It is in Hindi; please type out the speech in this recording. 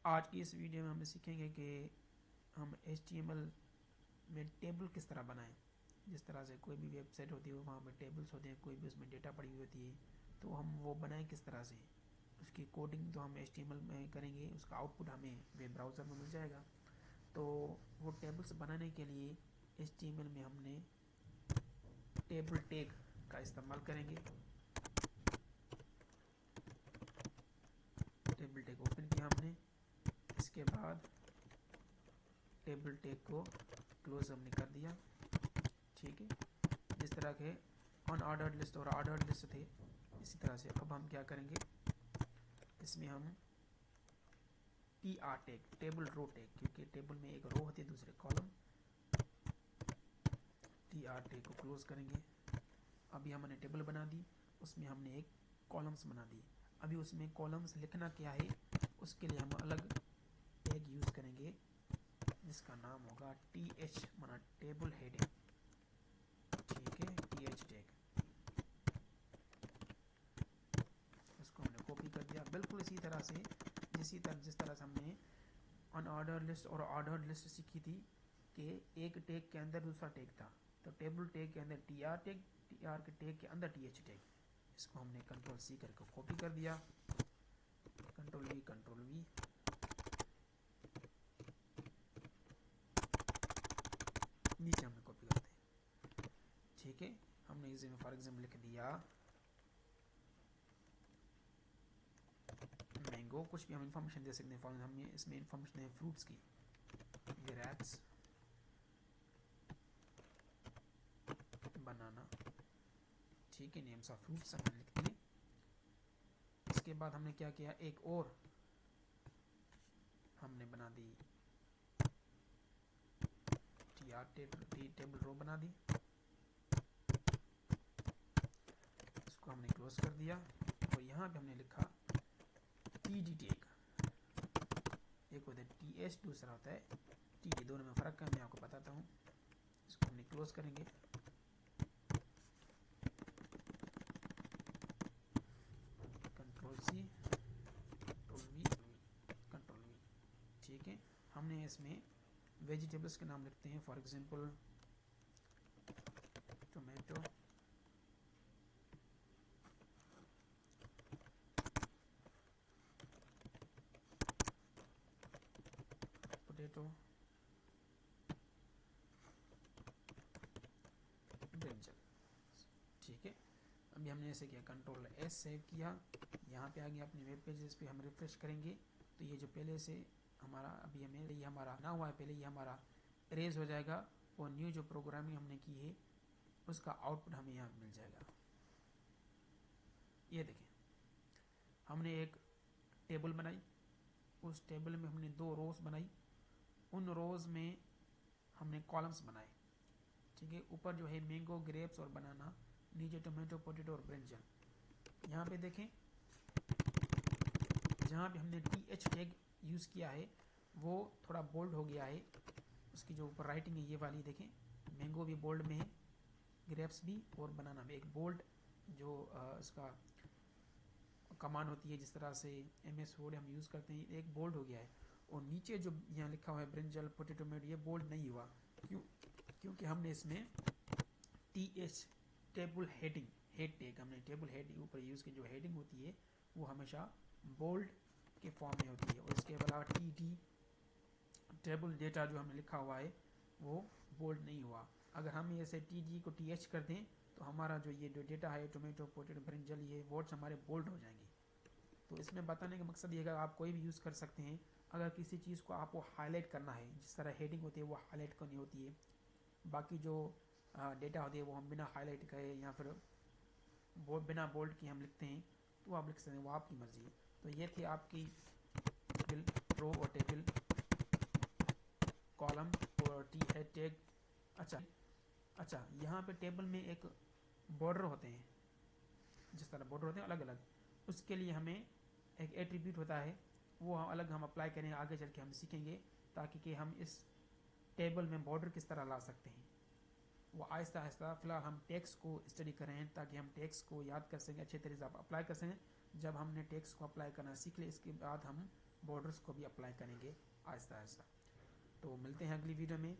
आज की इस वीडियो में हम सीखेंगे कि हम HTML में टेबल किस तरह बनाएं। जिस तरह से कोई भी वेबसाइट होती है वहाँ पे टेबल्स होते हैं, कोई भी उसमें डेटा पड़ी हुई होती है, तो हम वो बनाएं किस तरह से। उसकी कोडिंग तो हम HTML में करेंगे, उसका आउटपुट हमें वेब ब्राउज़र में मिल जाएगा। तो वो टेबल्स बनाने के लिए HTML में हमने टेबल टैग का इस्तेमाल करेंगे। टेबल टैग ओपन किया हमने, इसके बाद टेबल टैग को क्लोज हमने कर दिया। ठीक है, जिस तरह के अनऑर्डर्ड लिस्ट और ऑर्डर्ड लिस्ट थे, इसी तरह से अब हम क्या करेंगे, इसमें हम TR tag, table row tag, क्योंकि टेबल में एक रो होती है दूसरे कॉलम, TR टैग को क्लोज करेंगे। अभी हमने टेबल बना दी, उसमें हमने एक कॉलम्स बना दी। अभी उसमें कॉलम्स लिखना क्या है, उसके लिए हम अलग टैग यूज़ करेंगे जिसका नाम होगा TH, माना टेबल हेडिंग। ठीक है, TH टैग, उसको हमने कॉपी कर दिया बिल्कुल इसी तरह से जिस तरह से हमने अनऑर्डर लिस्ट और ऑर्डर्ड लिस्ट सीखी थी कि एक टैग के अंदर दूसरा टैग था। तो टेबल टैग के अंदर TR टैग, TR के टैग के अंदर TH टैग। इसको हमने Ctrl+C करके कॉपी कर दिया, Ctrl+V, Ctrl+V, नीचे हमने कॉपी करते हैं। ठीक है, हमने इसे फॉर एग्जाम्पल लिख दिया मैंगो, कुछ भी हम इंफॉर्मेशन दे सकते हैं। फॉर हम इसमें इंफॉर्मेशन है फ्रूट्स की, ग्रेप्स, बनाना। ठीक है, नेम्स ऑफ फ्रूट्स हमने लिख दिए। इसके बाद हमने क्या किया, एक और हमने बना दी TR टेबल रो बना दी, इसको हमने क्लोज कर दिया। और यहाँ पे हमने लिखा TD टैग, एक होता है TH, दूसरा होता है TD, दोनों में फ़र्क है मैं आपको बताता हूँ। इसको हमने क्लोज करेंगे, Ctrl+C, Ctrl+V, Ctrl+V। ठीक है, हमने इसमें वेजिटेबल्स के नाम लिखते हैं, for example tomato, potato, brinjal. ठीक है, अभी हमने ऐसे किया, Ctrl+S सेव किया, यहाँ पे आ गया अपने वेब पेजेस पे। हम रिफ्रेश करेंगे तो ये जो पहले से हमारा अभी हमें ये हमारा ना हुआ है, पहले ये हमारा इरेज हो जाएगा और न्यू जो प्रोग्रामिंग हमने की है उसका आउटपुट हमें यहाँ मिल जाएगा। ये देखें, हमने एक टेबल बनाई, उस टेबल में हमने 2 रोज बनाई, उन रोज में हमने कॉलम्स बनाए। ठीक है, ऊपर जो है मैंगो, ग्रेप्स और बनाना, नीचे टोमेटो, पोटैटो और ब्रिंजल। यहाँ पे देखें, जहाँ पे हमने TH टैग यूज़ किया है वो थोड़ा बोल्ड हो गया है, उसकी जो ऊपर राइटिंग है ये वाली देखें, मैंगो भी बोल्ड में है, ग्रेप्स भी और बनाना भी। एक बोल्ड जो इसका कमांड होती है, जिस तरह से MS वर्ड हम यूज़ करते हैं, एक बोल्ड हो गया है। और नीचे जो यहाँ लिखा हुआ है ब्रिंजल, पोटैटो, टोमेटो, ये बोल्ड नहीं हुआ। क्योंकि हमने इसमें TH table heading, head tag हमने टेबल हेड ऊपर यूज़ की, जो हेडिंग होती है वो हमेशा बोल्ड के फॉर्म में होती है। और इसके अलावा TD टेबल डेटा जो हमने लिखा हुआ है वो बोल्ड नहीं हुआ। अगर हम ऐसे TD को TH कर दें तो हमारा जो ये जो डेटा है टोमेटो, पोटैटो, ब्रिंजल, ये वर्ड्स हमारे बोल्ड हो जाएंगे। तो इसमें बताने का मकसद ये है कि आप कोई भी यूज़ कर सकते हैं। अगर किसी चीज़ को आपको हाईलाइट करना है, जिस तरह हेडिंग होती है वो हाईलाइट करनी होती है, बाकी जो डेटा होती है वो हम बिना हाईलाइट करे या फिर बिना बोल्ड के हम लिखते हैं, तो आप लिख सकते हैं, वो आपकी मर्ज़ी है। तो ये थी आपकी टेबल रो और टेबल कॉलम और TH टैग। अच्छा, यहाँ पे टेबल में एक बॉर्डर होते हैं, जिस तरह बॉर्डर होते हैं अलग अलग, उसके लिए हमें एक एट्रीब्यूट होता है, वो अलग हम अप्लाई करें, आगे चल के हम सीखेंगे, ताकि कि हम इस टेबल में बॉर्डर किस तरह ला सकते हैं। वो आहिस्ता आहिस्ता फ़िलहाल हम टेक्स्ट को स्टडी करें ताकि हम टेक्स्ट को याद कर सकें, अच्छे तरीके से आप अप्लाई कर सकें। जब हमने टेक्स्ट को अप्लाई करना सीख ले, इसके बाद हम बॉर्डर्स को भी अप्लाई करेंगे आहिस्ता आहिस्ता। तो मिलते हैं अगली वीडियो में।